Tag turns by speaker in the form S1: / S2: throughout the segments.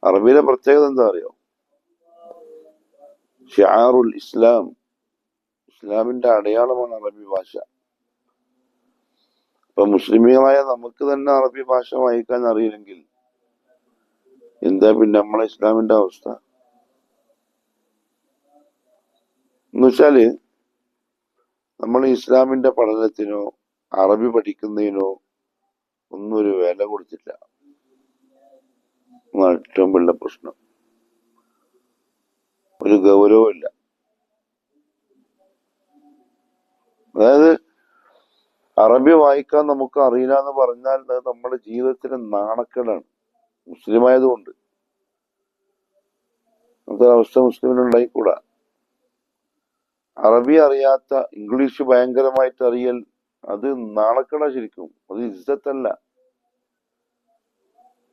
S1: അറബിയിലെ പ്രത്യേകത എന്താ അറിയോ? ഷിആറുൽ ഇസ്ലാം, ഇസ്ലാമിന്റെ അടയാളമാണ് അറബി ഭാഷ. ഇപ്പൊ മുസ്ലിമീങ്ങളായ നമുക്ക് തന്നെ അറബി ഭാഷ വായിക്കാൻ അറിയില്ലെങ്കിൽ എന്താ പിന്നെ നമ്മളെ ഇസ്ലാമിന്റെ അവസ്ഥ? എന്നുവെച്ചാല് നമ്മൾ ഇസ്ലാമിന്റെ പഠനത്തിനോ അറബി പഠിക്കുന്നതിനോ ഒന്നും ഒരു വില കൊടുത്തില്ല. ഏറ്റവും വലിയ പ്രശ്നം. ഒരു ഗൗരവമില്ല. അതായത് അറബി വായിക്കാൻ നമുക്ക് അറിയില്ല എന്ന് പറഞ്ഞാൽ അത് നമ്മുടെ ജീവിതത്തിന് നാണക്കേടാണ്. മുസ്ലിം ആയതുകൊണ്ട് അങ്ങനത്തെ അവസ്ഥ മുസ്ലിമിനുണ്ടായിക്കൂടാ. അറബി അറിയാത്ത, ഇംഗ്ലീഷ് ഭയങ്കരമായിട്ട് അറിയൽ അത് നാണക്കേടാ ശരിക്കും. അത് ഇസ്സത്തല്ല.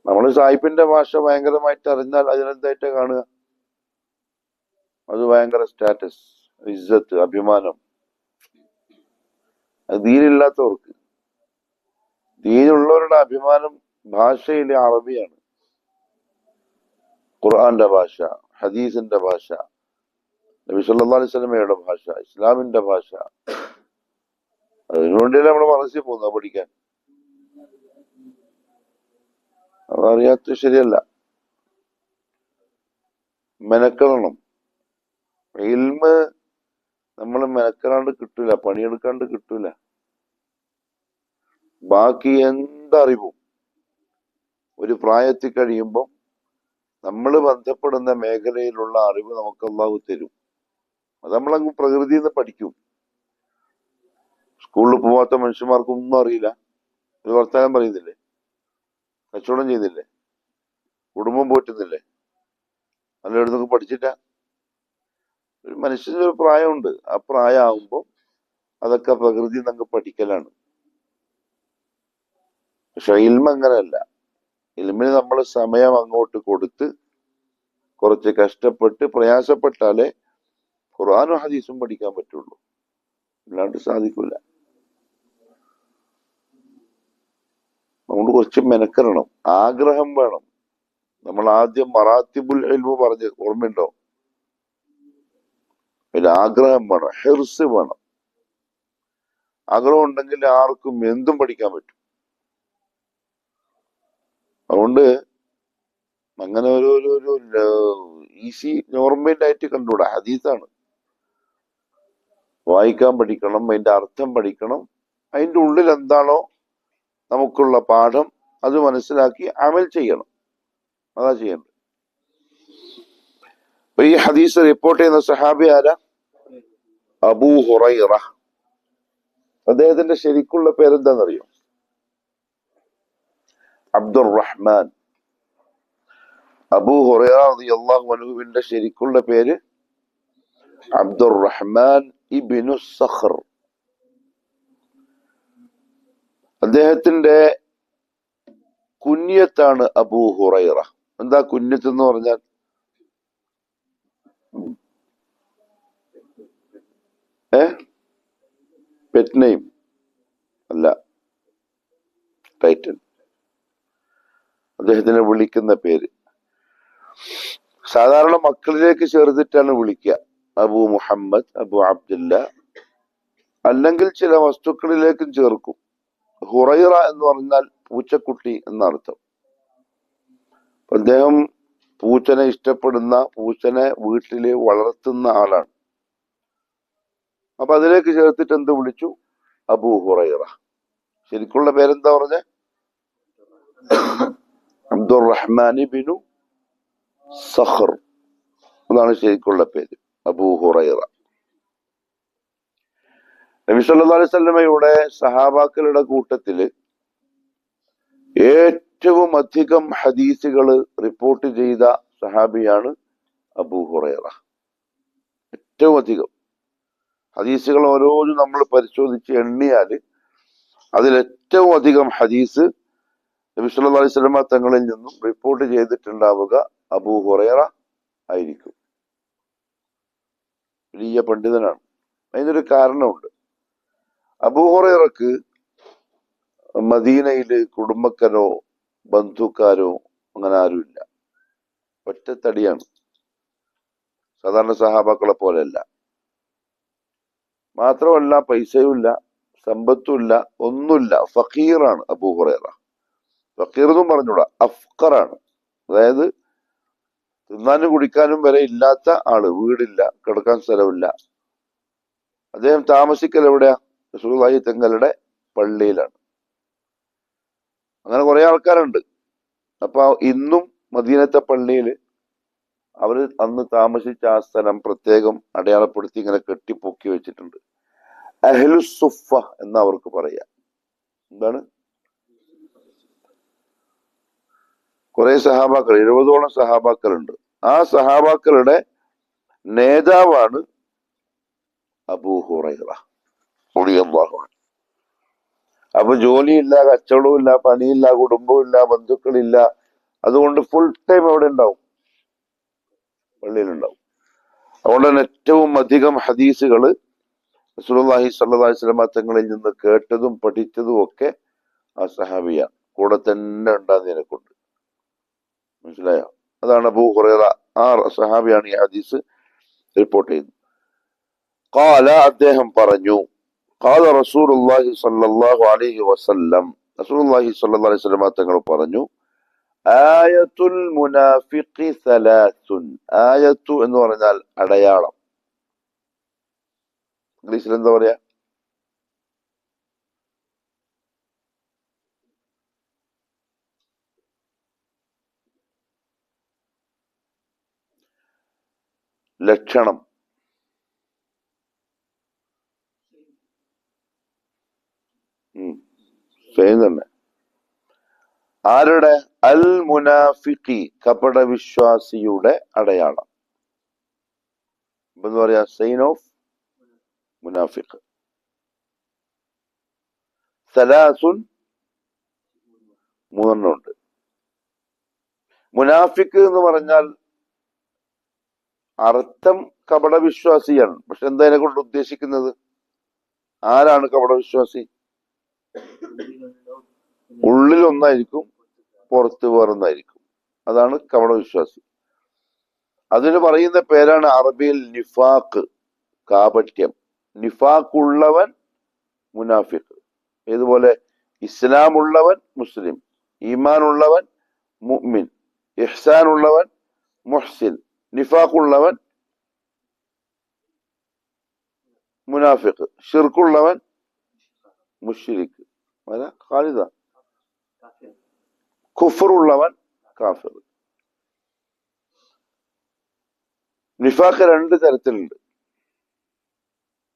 S1: നമ്മൾ സാഹിബിന്റെ ഭാഷ ഭയങ്കരമായിട്ട് അറിഞ്ഞാൽ അതിനെന്തായിട്ടാ കാണുക? അത് ഭയങ്കര സ്റ്റാറ്റസ്, ഇസ്സത്ത്, അഭിമാനം. അത് ദീനില്ലാത്തവർക്ക്. ദീനുള്ളവരുടെ അഭിമാനം ഭാഷയിലെ അറബിയാണ്. ഖുർആന്റെ ഭാഷ, ഹദീസിന്റെ ഭാഷ, നബി സല്ലല്ലാഹു അലൈഹി വസല്ലമയുടെ ഭാഷ, ഇസ്ലാമിന്റെ ഭാഷ. അതിനുവേണ്ടിയല്ലേ നമ്മുടെ മനസ്സിൽ പോകുന്നത് പഠിക്കാൻ. അതറിയാത്ത ശരിയല്ല. മെനക്കെടണം. ഇൽമ് നമ്മൾ മെനക്കെടാണ്ട് കിട്ടൂല, പണിയെടുക്കാണ്ട് കിട്ടൂല. ബാക്കി എന്തറിവും ഒരു പ്രായത്തിൽ കഴിയുമ്പോൾ നമ്മൾ ബന്ധപ്പെടുന്ന മേഖലയിലുള്ള അറിവ് നമുക്ക് അല്ലാഹു തരും. അത് നമ്മളങ്ങ് പ്രകൃതിയിൽ നിന്ന് പഠിക്കും. സ്കൂളിൽ പോവാത്ത മനുഷ്യന്മാർക്കൊന്നും അറിയില്ല. ഒരു വർത്തമാനം പറയുന്നില്ലേ, കച്ചവടം ചെയ്യുന്നില്ലേ, കുടുംബം പോറ്റുന്നില്ലേ, നല്ലയിടത്തൊക്കെ പഠിച്ചിട്ടാ. ഒരു മനുഷ്യന് ഒരു പ്രായമുണ്ട്. ആ പ്രായമാകുമ്പോൾ അതൊക്കെ പ്രകൃതി നമുക്ക് പഠിക്കലാണ്. പക്ഷെ ഇൽമ അങ്ങനെയല്ല. ഇൽമിന് നമ്മൾ സമയം അങ്ങോട്ട് കൊടുത്ത് കുറച്ച് കഷ്ടപ്പെട്ട് പ്രയാസപ്പെട്ടാലേ ഖുർആനും ഹദീസും പഠിക്കാൻ പറ്റുള്ളൂ. അല്ലാണ്ട് സാധിക്കില്ല. അതുകൊണ്ട് കുറച്ച് മെനക്കെടണം, ആഗ്രഹം വേണം. നമ്മൾ ആദ്യം മറാത്തിബുൽ ഇൽമു പറഞ്ഞ് ഓർമ്മയുണ്ടോ? അതിൽ ആഗ്രഹം വേണം, ഹിർസ് വേണം. ആഗ്രഹം ഉണ്ടെങ്കിൽ ആർക്കും എന്തും പഠിക്കാൻ പറ്റും. അതുകൊണ്ട് അങ്ങനെ ഒരു ഈസി നോർമൽ ആയിട്ട് കണ്ടുകൂടാ. ഹദീസാണ്. വായിക്കാൻ പഠിക്കണം, അതിന്റെ അർത്ഥം പഠിക്കണം, അതിന്റെ ഉള്ളിൽ എന്താണോ നമുക്കുള്ള പാഠം അത് മനസ്സിലാക്കി അമൽ ചെയ്യണം. അതാ ചെയ്യേണ്ടത്. അപ്പൊ ഈ ഹദീസ് റിപ്പോർട്ട് ചെയ്യുന്ന സഹാബി ആരാ? അബൂ ഹുറൈറ. അദ്ദേഹത്തിന്റെ ശരിക്കുള്ള പേരെന്താണെന്നറിയോ? അബ്ദുറഹ്മാൻ. അബൂ ഹുറൈറ റളിയല്ലാഹു അൻഹുവിന്റെ ശരിക്കുള്ള പേര് അബ്ദുറഹ്മാൻ ഇബ്നു സഖർ. അദ്ദേഹത്തിന്റെ കുഞ്ഞത്താണ് അബൂ ഹുറൈറ. എന്താ കുഞ്ഞത്ത് എന്ന് പറഞ്ഞാൽ? പെറ്റ് നെയിം അല്ല, ടൈറ്റിൽ. അദ്ദേഹത്തിനെ വിളിക്കുന്ന പേര്. സാധാരണ മക്കളിലേക്ക് ചേർത്തിട്ടാണ് വിളിക്കുക. അബൂ മുഹമ്മദ്, അബൂ അബ്ദുല്ല, അല്ലെങ്കിൽ ചില വസ്തുക്കളിലേക്കും ചേർക്കും. ഹുറൈറ എന്ന് പറഞ്ഞാൽ പൂച്ചക്കുട്ടി എന്നർത്ഥം. അദ്ദേഹം പൂച്ചനെ ഇഷ്ടപ്പെടുന്ന, പൂച്ചനെ വീട്ടില് വളർത്തുന്ന ആളാണ്. അപ്പൊ അതിലേക്ക് ചേർത്തിട്ട് എന്ത് വിളിച്ചു? അബൂ ഹുറൈറ. ശരിക്കുള്ള പേരെന്താ പറഞ്ഞ? അബ്ദുറഹ്മാൻ ഇബ്നു സഖർ. അതാണ് ശരിക്കുള്ള പേര്, അബൂ ഹുറൈറ. നബി സല്ലല്ലാഹു അലൈഹി വസല്ലമയുടെ സഹാബാക്കളുടെ കൂട്ടത്തില് ഏറ്റവും അധികം ഹദീസുകൾ റിപ്പോർട്ട് ചെയ്ത സഹാബിയാണ് അബൂ ഹുറൈറ. ഏറ്റവും അധികം ഹദീസുകൾ ഓരോന്നും നമ്മൾ പരിശോധിച്ച് എണ്ണിയാൽ അതിൽ ഏറ്റവും അധികം ഹദീസ് നബി സല്ലല്ലാഹു അലൈഹി വസല്ലമ തങ്ങളിൽ നിന്നും റിപ്പോർട്ട് ചെയ്തിട്ടുണ്ടാവുക അബൂ ഹുറൈറ ആയിരിക്കും. വലിയ പണ്ഡിതനാണ്. അതിനൊരു കാരണമുണ്ട്. അബൂ ഹുറൈറക്ക് മദീനയില് കുടുംബക്കാരോ ബന്ധുക്കാരോ അങ്ങനെ ആരുമില്ല. ഒറ്റത്തടിയാണ്. സാധാരണ സഹാബാക്കളെ പോലെയല്ല. മാത്രമല്ല പൈസയുമില്ല, സമ്പത്തുമില്ല, ഒന്നുമില്ല. ഫക്കീറാണ് അബൂ ഹുറൈറ. ഫക്കീർ എന്നും പറഞ്ഞൂടാ, അഫ്ഖറാണ്. അതായത് തിന്നാനും കുടിക്കാനും വരെ ഇല്ലാത്ത ആള്. വീടില്ല, കിടക്കാൻ സ്ഥലമില്ല. അദ്ദേഹം താമസിക്കൽ എവിടെയാ? റസൂലുള്ളാഹി തങ്ങളുടെ പള്ളിയിലാണ്. അങ്ങനെ കുറെ ആൾക്കാരുണ്ട്. അപ്പൊ ഇന്നും മദീനത്തെ പള്ളിയിൽ അവര് അന്ന് താമസിച്ച ആ സ്ഥലം പ്രത്യേകം അടയാളപ്പെടുത്തി ഇങ്ങനെ കെട്ടിപ്പൊക്കി വെച്ചിട്ടുണ്ട്. അഹ്ലുസുഫ എന്ന് അവർക്ക് പറയാം. എന്താണ്? കുറെ സഹാബാക്കൾ, 70ഓളം സഹാബാക്കളുണ്ട്. ആ സഹാബാക്കളുടെ നേതാവാണ് അബൂ ഹുറൈറ റളിയല്ലാഹു അൻഹു. അപ്പൊ ജോലിയില്ല, കച്ചവടവും, പണിയില്ല, കുടുംബമില്ല, ബന്ധുക്കളില്ല. അതുകൊണ്ട് ഫുൾ ടൈം എവിടെ ഉണ്ടാവും? പള്ളിയിലുണ്ടാവും. അതുകൊണ്ട് തന്നെ ഏറ്റവും അധികം ഹദീസുകൾ റസൂലുള്ളാഹി സ്വല്ലല്ലാഹി അലൈഹി വസല്ലം തങ്ങളിൽ നിന്ന് കേട്ടതും പഠിച്ചതും ഒക്കെ ആ സഹാബിയാണ്. കൂടെ തന്നെ ഉണ്ടാകുന്നതിനെ കൊണ്ട്. മനസ്സിലായോ? അതാണ് അബൂ ഹുറൈറ. ആ സഹാബിയാണ് ഈ ഹദീസ് റിപ്പോർട്ട് ചെയ്യുന്നത്. ഖാല, അദ്ദേഹം പറഞ്ഞു, ഖാല റസൂലുള്ളാഹി സ്വല്ലല്ലാഹു അലൈഹി വസല്ലം, റസൂലുള്ളാഹി സ്വല്ലല്ലാഹു അലൈഹി വസല്ലം തങ്ങൾ പറഞ്ഞു, ആയത്തുൽ മുനാഫിഖി സലാസുൻ. ആയത്തു എന്ന് പറഞ്ഞാൽ അടയാളം. ഇംഗ്ലീഷിൽ എന്താ പറയാ? ലക്ഷണം. സെയിം തന്നെ. ആരുടെ? അൽ മുനാഫിഖി, കപട വിശ്വാസിയുടെ അടയാളം. എന്ന് പറയാ സൈൻ ഓഫ് മുനാഫിഖ്. സലാസുൻ, മൂന്നെണ്ണം ഉണ്ട്. മുനാഫിഖ് എന്ന് പറഞ്ഞാൽ അർത്ഥം കപട വിശ്വാസിയാണ്. പക്ഷെ എന്താ അതിനെ കൊണ്ട് ഉദ്ദേശിക്കുന്നത്? ആരാണ് കപട വിശ്വാസി? ഉള്ളിൽ ഒന്നായിരിക്കും, പുറത്ത് വേറൊന്നായിരിക്കും. അതാണ് കപട വിശ്വാസി. അതിന് പറയുന്ന പേരാണ് അറബിയിൽ നിഫാഖ്, കാപട്യം. നിഫാഖ് ഉള്ളവൻ മുനാഫിഖ്. ഇതുപോലെ ഇസ്ലാം ഉള്ളവൻ മുസ്ലിം, ഈമാൻ ഉള്ളവൻ മുഅ്മിൻ, ഇഹ്സാൻ ഉള്ളവൻ മുഹ്സിൻ, നിഫാഖ് ഉള്ളവൻ മുനാഫിഖ്, ഷിർക്കുള്ളവൻ മുശ്രിക്, ഖാലിദ, കുഫറുള്ളവൻ കാഫിർ. നിഫാഖ് രണ്ട് തരത്തിലുണ്ട്.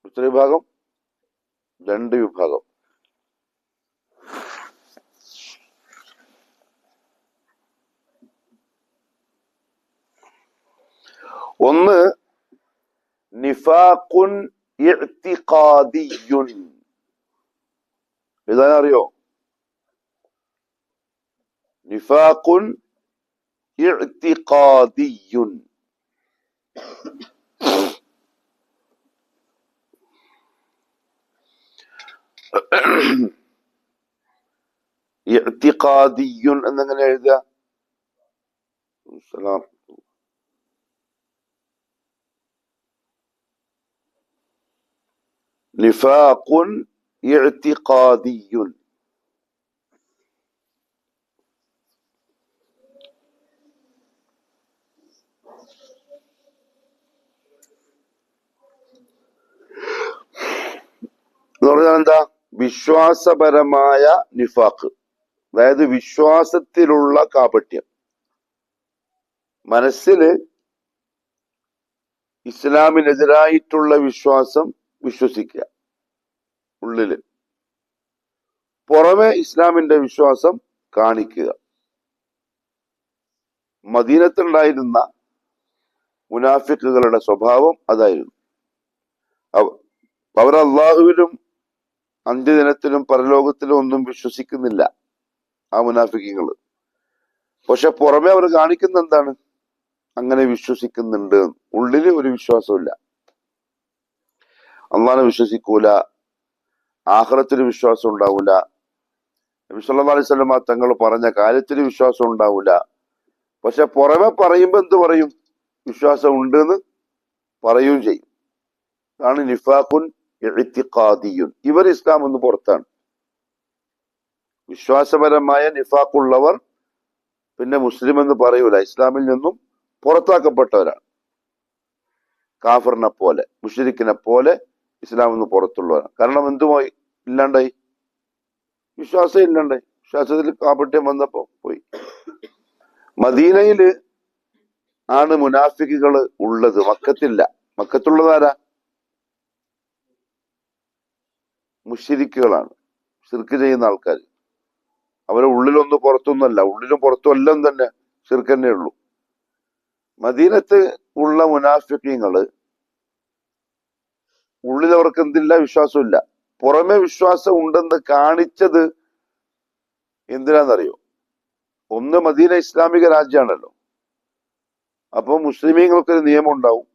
S1: എത്ര വിഭാഗം? രണ്ട് വിഭാഗം. ഒന്ന് നിഫാഖുൻ ഇഅ്തിഖാദിയുൻ. ഇതാണറിയോ? നിഫാഖുൻ ഇഅ്തിഖാദിയുൻ. ഇഅ്തിഖാദിയുൻ എന്നെങ്ങനെ എഴുതുക? നിഫാഖുൻ ഇഅ്തിഖാദിയുൻ. എന്ന് പറഞ്ഞാൽ എന്താ? വിശ്വാസപരമായ നിഫാഖ്, അതായത് വിശ്വാസത്തിലുള്ള കാപട്യം. മനസ്സില് ഇസ്ലാമിനെതിരായിട്ടുള്ള വിശ്വാസം വിശ്വസിക്കുക ഉള്ളില്, പുറമെ ഇസ്ലാമിന്റെ വിശ്വാസം കാണിക്കുക. മദീനത്തുണ്ടായിരുന്ന മുനാഫിക്കുകളുടെ സ്വഭാവം അതായിരുന്നു. അവർ അള്ളാഹുവിലും അന്ത്യദിനത്തിലും പരലോകത്തിലും ഒന്നും വിശ്വസിക്കുന്നില്ല ആ മുനാഫിക്കുകൾ. പക്ഷെ പുറമെ അവർ കാണിക്കുന്ന എന്താണ്? അങ്ങനെ വിശ്വസിക്കുന്നുണ്ട്. ഉള്ളില് ഒരു വിശ്വാസമില്ല. അള്ളാഹനെ വിശ്വസിക്കൂല, ആഖിറത്തിൽ വിശ്വാസം ഉണ്ടാവൂല, നബി സല്ലല്ലാഹു അലൈഹി വസല്ലം തങ്ങൾ പറഞ്ഞ കാര്യത്തിൽ വിശ്വാസം ഉണ്ടാവൂല, പക്ഷെ പുറമെ പറയുമ്പോ എന്ത് പറയും? വിശ്വാസം ഉണ്ട് എന്ന് പറയുകയും ചെയ്യും. ആണ് നിഫാഖുൻ ഇഅ്തിഖാദിയുൻ. ഇവർ ഇസ്ലാം എന്ന് പുറത്താണ്. വിശ്വാസപരമായ നിഫാഖുള്ളവർ പിന്നെ മുസ്ലിം എന്ന് പറയൂല, ഇസ്ലാമിൽ നിന്നും പുറത്താക്കപ്പെട്ടവരാണ്. കാഫറിനെ പോലെ മുശ്രിക്കിനെ പോലെ ഇസ്ലാം എന്ന് പുറത്തുള്ളവരാണ്. കാരണം എന്തുമായി ഇല്ലാണ്ടായി? വിശ്വാസം ഇല്ലാണ്ടായി. വിശ്വാസത്തിൽ കാപട്യം വന്നപ്പോ പോയി. മദീനയില് ആണ് മുനാഫിക്കുകൾ ഉള്ളത്, മക്കത്തില്ല. മക്കത്തുള്ളതാരാ? മുശ്രിക്കുകളാണ്, ശിർക്ക് ചെയ്യുന്ന ആൾക്കാർ. അവരെ ഉള്ളിലൊന്നും പുറത്തൊന്നുമല്ല, ഉള്ളിലും പുറത്തും എല്ലാം തന്നെ ശിർക്ക് തന്നെ ഉള്ളൂ. മദീനത്ത് ഉള്ള മുനാഫിക്കീങ്ങള് ഉള്ളിൽ അവർക്ക് എന്തില്ല? വിശ്വാസമില്ല. പുറമെ വിശ്വാസം ഉണ്ടെന്ന് കാണിച്ചത് എന്തിനാന്നറിയോ? ഒന്ന്, മദീന ഇസ്ലാമിക രാജ്യമാണല്ലോ. അപ്പൊ മുസ്ലിമീങ്ങൾക്കൊരു നിയമം ഉണ്ടാവും,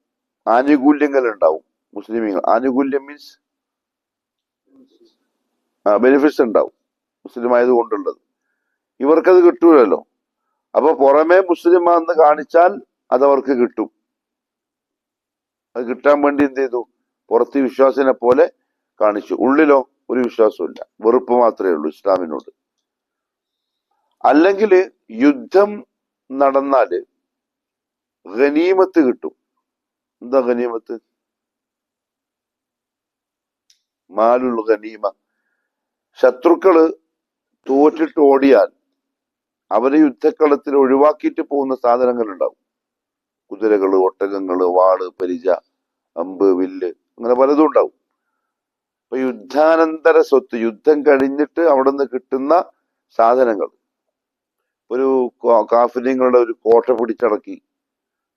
S1: ആനുകൂല്യങ്ങൾ ഉണ്ടാവും. മുസ്ലിമീങ്ങൾ ആനുകൂല്യം മീൻസ് ബെനിഫിറ്റ്സ് ഉണ്ടാവും, മുസ്ലിം ആയതുകൊണ്ടുള്ളത്. ഇവർക്കത് കിട്ടൂലല്ലോ. അപ്പൊ പുറമെ മുസ്ലിമാന്ന് കാണിച്ചാൽ അതവർക്ക് കിട്ടും. അത് കിട്ടാൻ വേണ്ടി എന്ത് ചെയ്തു? പുറത്ത് വിശ്വാസിനെ പോലെ കാണിച്ചു, ഉള്ളിലോ ഒരു വിശ്വാസമില്ല, വെറുപ്പ് മാത്രമേ ഉള്ളൂ ഇസ്ലാമിനോട്. അല്ലെങ്കിൽ യുദ്ധം നടന്നാല് ഗനീമത്ത് കിട്ടും. എന്താ ഗനീമത്ത്? മാലുൽ ഗനീമ. ശത്രുക്കള് തോറ്റിട്ട് ഓടിയാൽ അവരെ യുദ്ധക്കളത്തിൽ ഒഴിവാക്കിയിട്ട് പോകുന്ന സാധനങ്ങൾ ഉണ്ടാവും. കുതിരകള്, ഒട്ടകങ്ങള്, വാള്, പരിച, അമ്പ്, വില്ല്, അങ്ങനെ പലതും ഉണ്ടാവും. അപ്പൊ യുദ്ധാനന്തര സ്വത്ത്, യുദ്ധം കഴിഞ്ഞിട്ട് അവിടെ നിന്ന് കിട്ടുന്ന സാധനങ്ങൾ. ഒരു കാഫിര്യങ്ങളുടെ ഒരു കോട്ട പിടിച്ചടക്കി,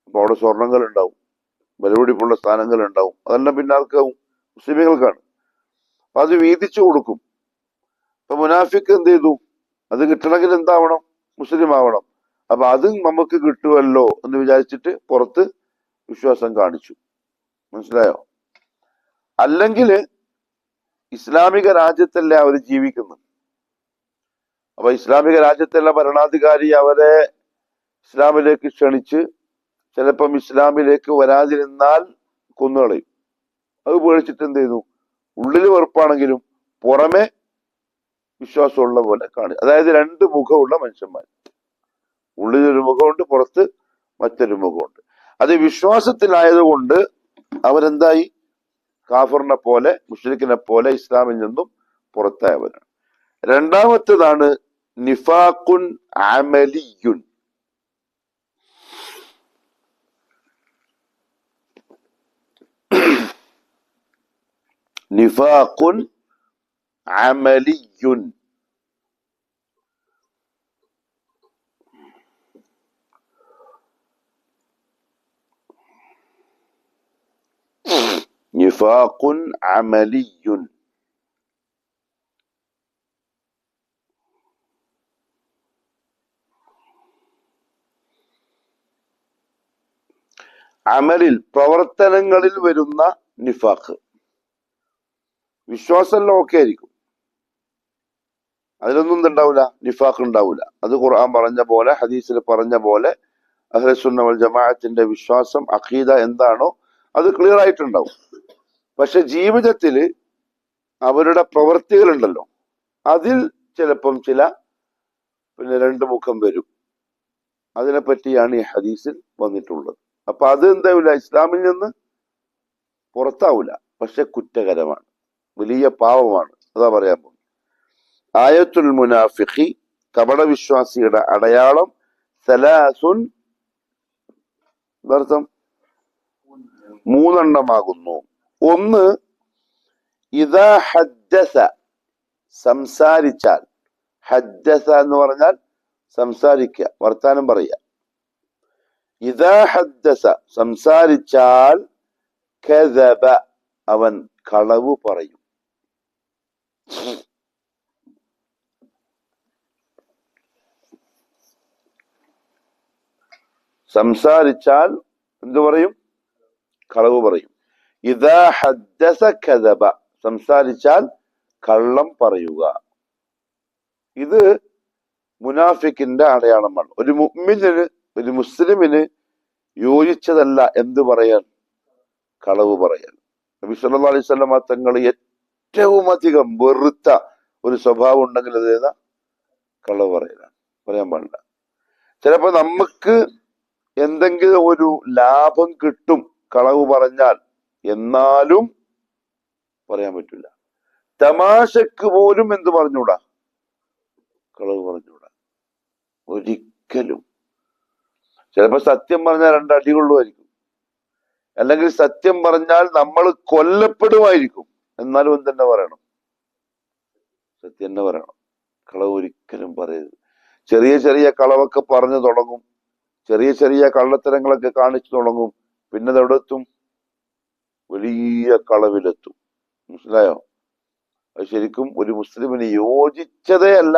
S1: അപ്പൊ അവിടെ സ്വർണങ്ങൾ ഉണ്ടാവും, വിലപിടിപ്പുള്ള സ്ഥാനങ്ങൾ ഉണ്ടാവും. അതെല്ലാം പിന്നെ ആർക്കാവും? മുസ്ലിമുകൾക്കാണ്. അപ്പൊ അത് വീതിച്ചു കൊടുക്കും. അപ്പൊ മുനാഫിക്ക് എന്ത് ചെയ്തു? അത് കിട്ടണമെങ്കിൽ എന്താവണം? മുസ്ലിം ആവണം. അപ്പൊ അതും നമുക്ക് കിട്ടുമല്ലോ എന്ന് വിചാരിച്ചിട്ട് പുറത്ത് വിശ്വാസം കാണിച്ചു. മനസ്സിലായോ? അല്ലെങ്കിൽ ഇസ്ലാമിക രാജ്യത്തല്ലേ അവർ ജീവിക്കുന്നത്. അപ്പൊ ഇസ്ലാമിക രാജ്യത്തുള്ള ഭരണാധികാരി അവരെ ഇസ്ലാമിലേക്ക് ക്ഷണിച്ച് ചിലപ്പം ഇസ്ലാമിലേക്ക് വരാതിരുന്നാൽ കൊന്നുകളയും. അത് പേടിച്ചിട്ട് എന്ത് ചെയ്യുന്നു? ഉള്ളിൽ വെറുപ്പാണെങ്കിലും പുറമെ വിശ്വാസമുള്ള പോലെ കാണും. അതായത് രണ്ട് മുഖമുള്ള മനുഷ്യന്മാർ. ഉള്ളിലൊരു മുഖമുണ്ട്, പുറത്ത് മറ്റൊരു മുഖമുണ്ട്. അത് വിശ്വാസത്തിലായതുകൊണ്ട് അവരെന്തായി? കാഫറിനെ പോലെ, മുശ്രിക്കിനെ പോലെ ഇസ്ലാമിൽ നിന്നും പുറത്തായവരാണ്. രണ്ടാമത്തേതാണ് നിഫാഖുൻ അമലിയുൻ. നിഫാഖുൻ അമലിയുൻ. നിഫാഖുൻ അമലിയുൻ. അമലിൽ, പ്രവർത്തനങ്ങളിൽ വരുന്ന നിഫാഖ്. വിശ്വാസമെല്ലാം ഓക്കെ ആയിരിക്കും, അതിലൊന്നും ഉണ്ടാവില്ല, നിഫാഖ് ഉണ്ടാവില്ല. അത് ഖുർആൻ പറഞ്ഞ പോലെ, ഹദീസിൽ പറഞ്ഞ പോലെ അഹ്ലുസുന്ന വൽ ജമാഅത്തിന്റെ വിശ്വാസം, അഖീദ എന്താണോ അത് ക്ലിയർ ആയിട്ടുണ്ടാവും. പക്ഷെ ജീവിതത്തില് അവരുടെ പ്രവൃത്തികളുണ്ടല്ലോ, അതിൽ ചിലപ്പം ചില രണ്ട് മുഖം വരും. അതിനെപ്പറ്റിയാണ് ഈ ഹദീസിൽ വന്നിട്ടുള്ളത്. അപ്പൊ അത് എന്താവില്ല, ഇസ്ലാമിൽ നിന്ന് പുറത്താവില്ല, പക്ഷെ കുറ്റകരമാണ്, വലിയ പാവമാണ്. അതാ പറയാൻ പോകുന്നത്. ആയത്തുൽ മുനാഫിഖി, കപട വിശ്വാസിയുടെ അടയാളം, സലാസുൻ, അർത്ഥം മൂന്നെണ്ണമാകുന്നു. ഒന്ന്, ഇദാ ഹദ്ദസ, സംസാരിച്ചാൽ. ഹദ്ദസ എന്ന് പറഞ്ഞാൽ സംസാരിക്കുക, വർത്താനം പറയുക. ഇദാ ഹദ്ദസ, സംസാരിച്ചാൽ, കദബ, അവൻ കളവ് പറയും. സംസാരിച്ചാൽ എന്തു പറയും? കളവ് പറയും. ഇദാ ഹദ്ദസ കദബ, സംസാരിച്ചാൽ കള്ളം പറയുക. ഇത് മുനാഫിക്കിന്റെ അടയാളമാണ്. ഒരു മുഅ്മിനിന് ഒരു മുസ്ലിമിന് യോജിച്ചതല്ല എന്ത് പറയാൻ? കളവ് പറയാൻ. നബി സല്ലല്ലാഹു അലൈഹി വസല്ലം തങ്ങൾ ഏറ്റവും അധികം വെറുത്ത ഒരു സ്വഭാവം ഉണ്ടെങ്കിൽ അതേതാ? കളവ് പറയലാണ്. പറയാൻ പാടില്ല. ചിലപ്പോ നമുക്ക് എന്തെങ്കിലും ഒരു ലാഭം കിട്ടും കളവ് പറഞ്ഞാൽ, എന്നാലും പറയാൻ പറ്റില്ല. തമാശക്ക് പോലും എന്ത് പറഞ്ഞൂടാ? കളവ് പറഞ്ഞൂടാ ഒരിക്കലും. ചിലപ്പോ സത്യം പറഞ്ഞാൽ രണ്ടടി കൊള്ളുമായിരിക്കും, അല്ലെങ്കിൽ സത്യം പറഞ്ഞാൽ നമ്മൾ കൊല്ലപ്പെടുമായിരിക്കും, എന്നാലും എന്തെന്നെ പറയണം? സത്യം തന്നെ പറയണം. കളവ് ഒരിക്കലും പറയരുത്. ചെറിയ ചെറിയ കളവൊക്കെ പറഞ്ഞു തുടങ്ങും, ചെറിയ ചെറിയ കള്ളത്തരങ്ങളൊക്കെ കാണിച്ചു തുടങ്ങും, പിന്നെ അതെവിടെ എത്തും? വലിയ കളവിലെത്തും. മനസ്സിലായോ? അത് ശരിക്കും ഒരു മുസ്ലിമിന് യോജിച്ചതേ അല്ല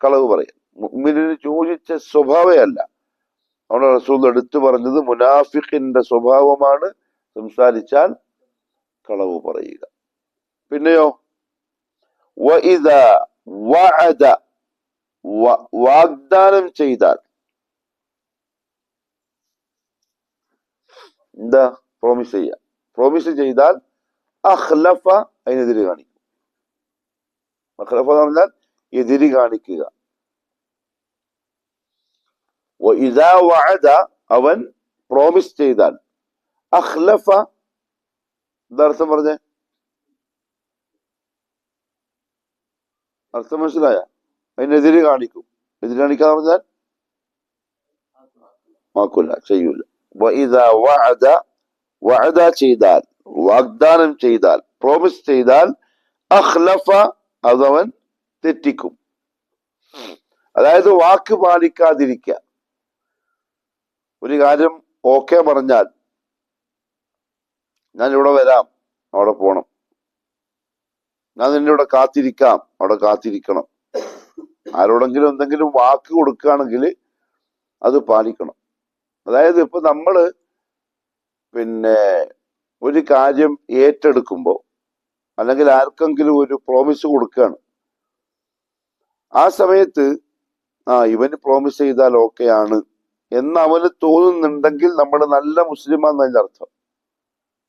S1: കളവ് പറയാൻ, മുഅ്മിനിന് യോജിച്ച സ്വഭാവമേ അല്ല. അവിടെ റസൂൽ എടുത്തു പറഞ്ഞത് മുനാഫിഖിന്റെ സ്വഭാവമാണ് സംസാരിച്ചാൽ കളവ് പറയുക. പിന്നെയോ വഇദാ വഅദ, വാഗ്ദാനം ചെയ്താൽ. എന്താ? പ്രോമിസ് ചെയ്യുക. പ്രോമിസ് ചെയ്താൽ അഖ്ലഫ, അതിനെതിരെ കാണിക്കും. അഖ്ലഫ എന്ന് പറഞ്ഞാൽ എതിര് കാണിക്കുക. വഇദാ വഅദ, അവൻ പ്രോമിസ് ചെയ്താൽ. അഖ്ലഫ എന്താ അർത്ഥം പറഞ്ഞേ? അർത്ഥം മനസ്സിലായ? അതിനെതിരെ കാണിക്കും. എതിര് കാണിക്കാന്ന് പറഞ്ഞാൽ ആക്കൂല, ചെയ്യൂല. വഇദാ വഅദ, വഅദ ചെയ്താൽ, വാഗ്ദാനം ചെയ്താൽ, പ്രോമിസ് ചെയ്താൽ. അഖ്ലഫ, അതവൻ തെറ്റിക്കും. അതായത് വാക്ക് പാലിക്കാതിരിക്കുക. ഒരു കാര്യം ഓക്കെ പറഞ്ഞാൽ, ഞാൻ ഇവിടെ വരാം, അവിടെ പോണം, ഞാൻ നിന്നെ ഇവിടെ കാത്തിരിക്കാം, അവിടെ കാത്തിരിക്കണം. ആരോടെങ്കിലും എന്തെങ്കിലും വാക്ക് കൊടുക്കുകയാണെങ്കിൽ അത് പാലിക്കണം. അതായത് ഇപ്പൊ നമ്മള് ഒരു കാര്യം ഏറ്റെടുക്കുമ്പോൾ, അല്ലെങ്കിൽ ആർക്കെങ്കിലും ഒരു പ്രോമിസ് കൊടുക്കുകയാണ്, ആ സമയത്ത് ഇവന് പ്രോമിസ് ചെയ്താൽ ഓക്കെ ആണ് എന്ന് അവന് തോന്നുന്നുണ്ടെങ്കിൽ നമ്മൾ നല്ല മുസ്ലിമാന്ന് അതിന്റെ അർത്ഥം,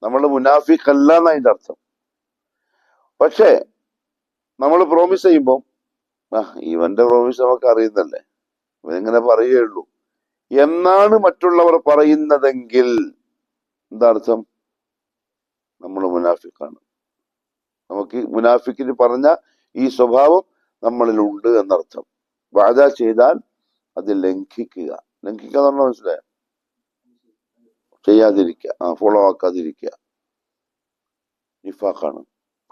S1: നമ്മൾ മുനാഫിഖ് അല്ല എന്നതിന്റെ അർത്ഥം. പക്ഷേ നമ്മൾ പ്രോമിസ് ചെയ്യുമ്പോൾ ഇവന്റെ പ്രോമിസ് നമുക്ക് അറിയുന്നല്ലേ, ഇവനെങ്ങനെ പറയുകയുള്ളൂ എന്നാണ് മറ്റുള്ളവർ പറയുന്നതെങ്കിൽ എന്താ അർത്ഥം? നമ്മൾ മുനാഫിഖാണ്. നമുക്ക് മുനാഫിക്കിന് പറഞ്ഞ ഈ സ്വഭാവം നമ്മളിലുണ്ട് എന്നർത്ഥം. വഅദ ചെയ്താൽ അത് ലംഘിക്കുക. ലംഘിക്കുക എന്ന് പറഞ്ഞാൽ മനസ്സിലായോ? ചെയ്യാതിരിക്കുക, ഫോളോ ആക്കാതിരിക്കുക. നിഫാഖാണ്,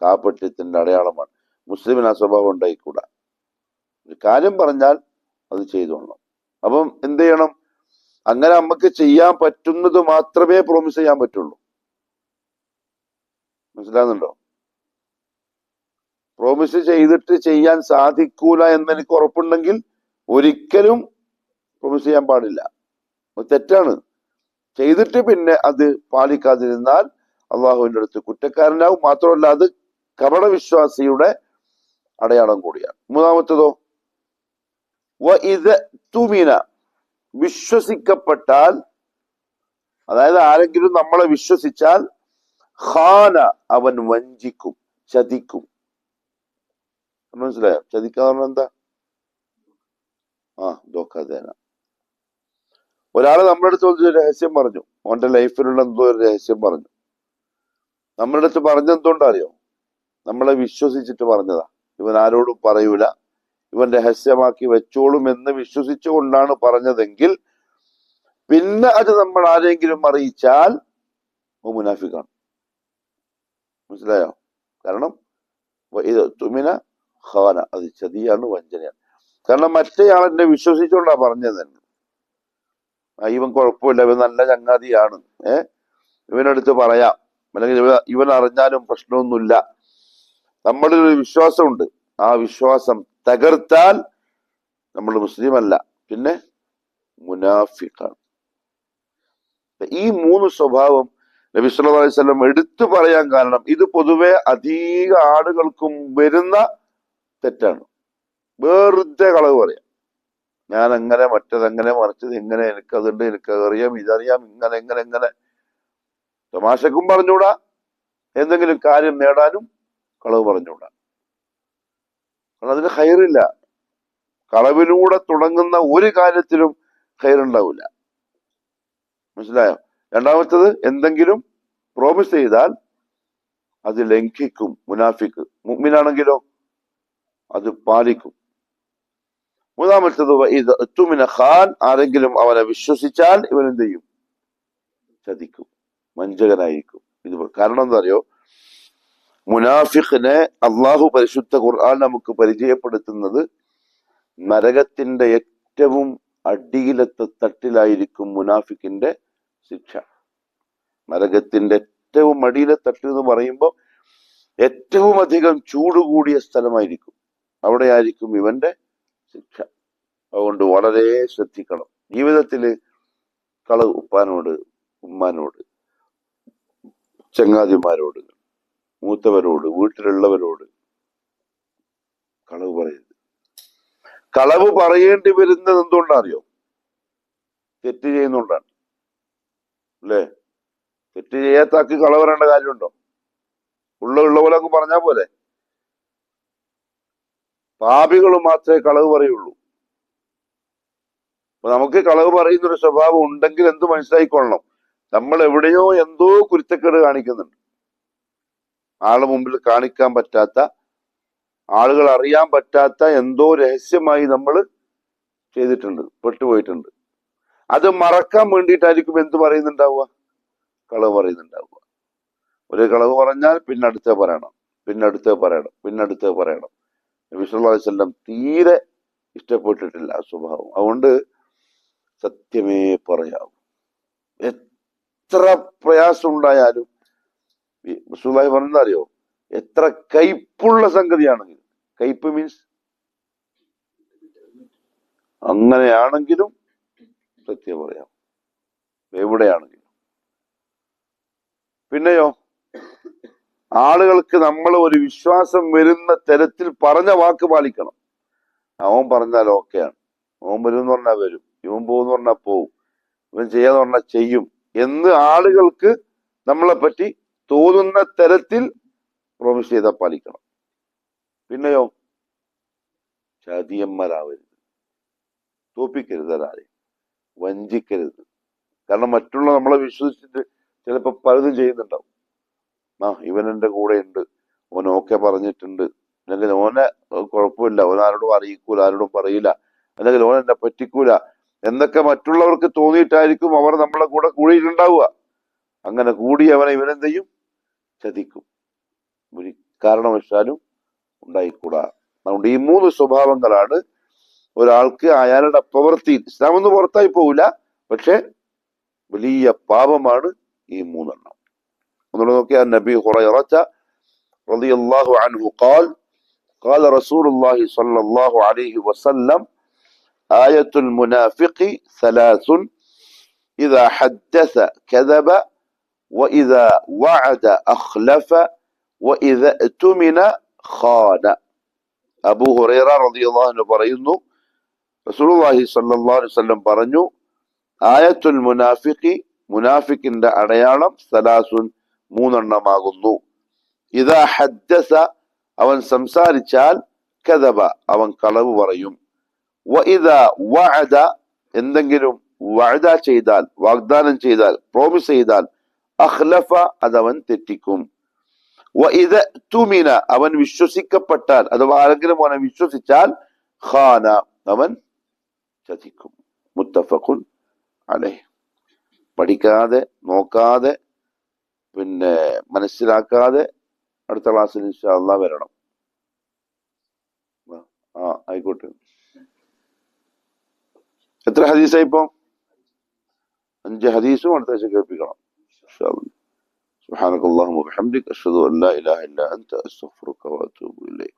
S1: കാപട്യത്തിന്റെ അടയാളമാണ്. മുസ്ലിമിന് ആ സ്വഭാവം ഉണ്ടായിക്കൂടാ. ഒരു കാര്യം പറഞ്ഞാൽ അത് ചെയ്തോളണം. അപ്പം എന്ത് ചെയ്യണം? അങ്ങനെ നമുക്ക് ചെയ്യാൻ പറ്റുന്നത് മാത്രമേ പ്രോമിസ് ചെയ്യാൻ പറ്റുള്ളൂ. മനസ്സിലാകുന്നുണ്ടോ? പ്രോമിസ് ചെയ്തിട്ട് ചെയ്യാൻ സാധിക്കൂല എന്നെനിക്ക് ഉറപ്പുണ്ടെങ്കിൽ ഒരിക്കലും പ്രോമിസ് ചെയ്യാൻ പാടില്ല. തെറ്റാണ്. ചെയ്തിട്ട് പിന്നെ അത് പാലിക്കാതിരുന്നാൽ അള്ളാഹുവിന്റെ അടുത്ത് കുറ്റക്കാരനാവും. മാത്രമല്ല അത് കപട വിശ്വാസിയുടെ അടയാളം കൂടിയാണ്. മൂന്നാമത്തേതോ വഇദതുമിന, വിശ്വസിക്കപ്പെട്ടാൽ, അതായത് ആരെങ്കിലും നമ്മളെ വിശ്വസിച്ചാൽ, ഖാന, അവൻ വഞ്ചിക്കും, ചതിക്കും. മനസ്സിലായോ? ചതിക്കാന്ന് എന്താ? ദോഖാദേന. ഒരാള് നമ്മുടെ അടുത്ത് ഒരു രഹസ്യം പറഞ്ഞു, അവന്റെ ലൈഫിലുള്ള എന്തോ ഒരു രഹസ്യം പറഞ്ഞു. നമ്മുടെ അടുത്ത് പറഞ്ഞെന്തുകൊണ്ടാ അറിയോ? നമ്മളെ വിശ്വസിച്ചിട്ട് പറഞ്ഞതാ. ഇവൻ ആരോടും പറയൂല, ഇവൻ രഹസ്യമാക്കി വെച്ചോളും എന്ന് വിശ്വസിച്ചുകൊണ്ടാണ് പറഞ്ഞതെങ്കിൽ പിന്നെ അത് നമ്മൾ ആരെങ്കിലും അറിയിച്ചാൽ മുനാഫിഖാണ്. മനസ്സിലായോ? കാരണം ഇത് തുമിന ഖാന, അത് ചതിയാണ്, വഞ്ചനയാണ്. കാരണം മറ്റേയാൾ എന്നെ വിശ്വസിച്ചുകൊണ്ടാ പറഞ്ഞത് തന്നെ. ഇവൻ കുഴപ്പമില്ല, ഇവൻ നല്ല ചങ്ങാതിയാണ്, ഇവനടുത്ത് പറയാം, അല്ലെങ്കിൽ ഇവൻ അറിഞ്ഞാലും പ്രശ്നമൊന്നുമില്ല. നമ്മളിൽ ഒരു വിശ്വാസമുണ്ട്. ആ വിശ്വാസം തകർത്താൽ നമ്മൾ മുസ്ലിം അല്ല, പിന്നെ മുനാഫിഖാണ്. ഈ മൂന്ന് സ്വഭാവം നബി സല്ലല്ലാഹു അലൈഹി വസല്ലം എടുത്തു പറയാൻ കാരണം ഇത് പൊതുവെ അധിക ആളുകൾക്കും വരുന്ന തെറ്റാണ്. വെറുതെ കളവ് പറയാം. ഞാൻ അങ്ങനെ മറ്റതെങ്ങനെ മറിച്ചത് ഇങ്ങനെ, എനിക്കതുണ്ട്, എനിക്കറിയാം, ഇതറിയാം, ഇങ്ങനെ എങ്ങനെ എങ്ങനെ. തമാശക്കും പറഞ്ഞൂടാ, എന്തെങ്കിലും കാര്യം നേടാനും കളവ് പറഞ്ഞൂടാ. കാരണം അതിന് ഹൈറില്ല. കളവിലൂടെ തുടങ്ങുന്ന ഒരു കാര്യത്തിലും ഹൈറുണ്ടാവില്ല. മനസ്സിലായോ? രണ്ടാമത്തത്, എന്തെങ്കിലും പ്രോമിസ് ചെയ്താൽ അത് ലംഘിക്കും മുനാഫിക്ക്. മുഅ്മിനാണെങ്കിലോ അത് പാലിക്കും. മൂന്നാമത്തത്, ഇത് എത്തുമിന ഖാൻ, ആരെങ്കിലും അവനെ വിശ്വസിച്ചാൽ ഇവൻ എന്ത് ചെയ്യും? ചതിക്കും, വഞ്ചകനായിരിക്കും. ഇത് കാരണം എന്താ അറിയോ? മുനാഫിഖിനെ അള്ളാഹു പരിശുദ്ധ ഖുർആൻ നമുക്ക് പരിചയപ്പെടുത്തുന്നത് നരകത്തിന്റെ ഏറ്റവും അടിയിലത്തെ തട്ടിലായിരിക്കും മുനാഫിക്കിന്റെ ശിക്ഷ. നരകത്തിന്റെ ഏറ്റവും അടിയിലെ തട്ട് എന്ന് പറയുമ്പോൾ ഏറ്റവും അധികം ചൂടുകൂടിയ സ്ഥലമായിരിക്കും. അവിടെയായിരിക്കും ഇവന്റെ ശിക്ഷ. അതുകൊണ്ട് വളരെ ശ്രദ്ധിക്കണം. ജീവിതത്തില് കളവ് ഉപ്പാനോട്, ഉമ്മാനോട്, ചങ്ങാതിമാരോട്, മൂത്തവരോട്, വീട്ടിലുള്ളവരോട് കളവ് പറയരുത്. കളവ് പറയേണ്ടി വരുന്നത് എന്തുകൊണ്ടറിയോ? തെറ്റ് ചെയ്യുന്നുകൊണ്ടാണ്. അല്ലേ? തെറ്റ് ചെയ്യാത്താക്ക് കളവ് പറയേണ്ട കാര്യമുണ്ടോ? ഉള്ള പോലെ അങ്ങ് പറഞ്ഞാൽ പോലെ. പാപികൾ മാത്രമേ കളവ് പറയുള്ളൂ. അപ്പൊ നമുക്ക് കളവ് പറയുന്നൊരു സ്വഭാവം ഉണ്ടെങ്കിൽ എന്ത് മനസ്സിലായിക്കൊള്ളണം? നമ്മൾ എവിടെയോ എന്തോ കുരുത്തക്കേട് കാണിക്കുന്നുണ്ട്. ആളെ മുമ്പിൽ കാണിക്കാൻ പറ്റാത്ത, ആളുകൾ അറിയാൻ പറ്റാത്ത എന്തോ രഹസ്യമായി നമ്മൾ ചെയ്തിട്ടുണ്ട്, പെട്ടുപോയിട്ടുണ്ട്. അത് മറക്കാൻ വേണ്ടിയിട്ടായിരിക്കും എന്ത് പറയുന്നുണ്ടാവുക? കളവ് പറയുന്നുണ്ടാവുക. ഒരു കളവ് പറഞ്ഞാൽ പിന്നടുത്തേ പറയണം, പിന്നടുത്തേ പറയണം, പിന്നടുത്തേ പറയണം. നബി സല്ലല്ലാഹു അലൈഹി വസല്ലം തീരെ ഇഷ്ടപ്പെട്ടിട്ടില്ല ആ സ്വഭാവം. അതുകൊണ്ട് സത്യമേ പറയാവൂ. എത്ര പ്രയാസം ഉണ്ടായാലും റസൂലുള്ളാഹി പറഞ്ഞറിയോ? എത്ര കയ്പുള്ള സംഗതിയാണെങ്കിലും, കയ്പ് മീൻസ് അങ്ങനെയാണെങ്കിലും സത്യം പറയാം, എവിടെയാണെങ്കിലും. പിന്നെയോ, ആളുകൾക്ക് നമ്മൾ ഒരു വിശ്വാസം വരുന്ന തരത്തിൽ പറഞ്ഞ വാക്ക് പാലിക്കണം. അവൻ പറഞ്ഞാൽ ഓക്കെയാണ്, അവൻ വരും എന്ന് പറഞ്ഞാൽ വരും, ഇവൻ പോകുമെന്ന് പറഞ്ഞാൽ പോവും, ഇവൻ ചെയ്യാന്ന് പറഞ്ഞാൽ ചെയ്യും എന്ന് ആളുകൾക്ക് നമ്മളെ പറ്റി തോന്നുന്ന തരത്തിൽ പ്രോമിസ് ചെയ്താൽ പാലിക്കണം. പിന്നെയോ, ചതിയന്മാരാവരുത്, തോപ്പിക്കരുത്, ഒരാളെ വഞ്ചിക്കരുത്. കാരണം മറ്റുള്ള നമ്മളെ വിശ്വസിച്ചിട്ട് ചിലപ്പോൾ പലതും ചെയ്യുന്നുണ്ടാവും. ഇവൻ എൻ്റെ കൂടെ ഉണ്ട്, ഓൻ ഓക്കെ പറഞ്ഞിട്ടുണ്ട്, അല്ലെങ്കിൽ ഓനെ കുഴപ്പമില്ല, ഓൻ ആരോടും അറിയിക്കൂല, ആരോടും പറയില്ല, അല്ലെങ്കിൽ ഓൻ എന്നെ പറ്റിക്കൂല എന്നൊക്കെ മറ്റുള്ളവർക്ക് തോന്നിയിട്ടായിരിക്കും അവർ നമ്മളെ കൂടെ കൂടിയിട്ടുണ്ടാവുക. അങ്ങനെ കൂടി അവനെ ഇവനെന്ത് ചെയ്യും? ചതിക്കും. ഒരു കാരണവശാലും ഉണ്ടായിക്കൂടാ. അതുകൊണ്ട് ഈ 3 സ്വഭാവങ്ങളാണ് ഒരാൾക്ക് അയാളുടെ പ്രവൃത്തി, ഇസ്ലാം ഒന്നും പുറത്തായി പോവില്ല, പക്ഷെ വലിയ പാപമാണ് ഈ 3 എണ്ണം. ഒന്നുകൂടെ നോക്കിയാൽ, നബി ഹുറൈറത റളിയല്ലാഹു അൻഹു ഖാൽ ഖാല റസൂലുള്ളാഹി സ്വല്ലല്ലാഹു അലൈഹി വസല്ലം ആയത്തുൽ മുനാഫിഖി സലാസുൻ ഇദാ ഹദ്ദസ കദബ വഇദാ വഅദ അഖ്ലഫ വഇദാ ഇതുമിന ഖാന. അബൂ ഹുറൈറ റളിയല്ലാഹു അൻഹു പറയുന്നു, റസൂലുള്ളാഹി സ്വല്ലല്ലാഹു അലൈഹി വസല്ലം പറഞ്ഞു, ആയത്തുൽ മുനാഫിഖി, മുനാഫിക്കിന്റെ അടയാളം, സലാസുൻ, 3 എണ്ണമാകുന്നു. ഇദാ ഹദ്ദസ, അവൻ സംസാരിച്ചാൽ, കദബ, അവൻ കളവ് പറയും, വഇദാ വഅദ, എന്തെങ്കിലും വഅദ ചെയ്താൽ, വാഗ്ദാനം ചെയ്താൽ, പ്രോമിസ് ചെയ്താൽ, അഖ്ലഫ, അതവൻ തെറ്റിക്കും, വഇദാ തുമിന, അവൻ വിശ്വസിക്കപ്പെട്ടാൽ, അഥവാ ആരെങ്കിലും അവനെ വിശ്വസിച്ചാൽ, ഖാന, അവൻ ചതിക്കും. മുത്തഫഖുൻ അലൈഹി. പഠിക്കാതെ, നോക്കാതെ, പിന്നെ മനസ്സിലാക്കാതെ അടുത്ത ക്ലാസ്സിൽ ഇൻഷാ അല്ലാഹ് വരണം. ആയിക്കോട്ടെ. എത്ര ഹദീസായി ഇപ്പൊ? 5 ഹദീസും അടുത്ത ആഴ്ച കേൾപ്പിക്കണം ഇൻഷാ അല്ലാഹ്. സുബ്ഹാനകല്ലാഹുമ്മ വബിഹംദിക അഷ്ഹദു അൻ ലാ ഇലാഹ ഇല്ലാ അൻത അസ്തഗ്ഫിറുക വഅതൂബു ഇലൈക്.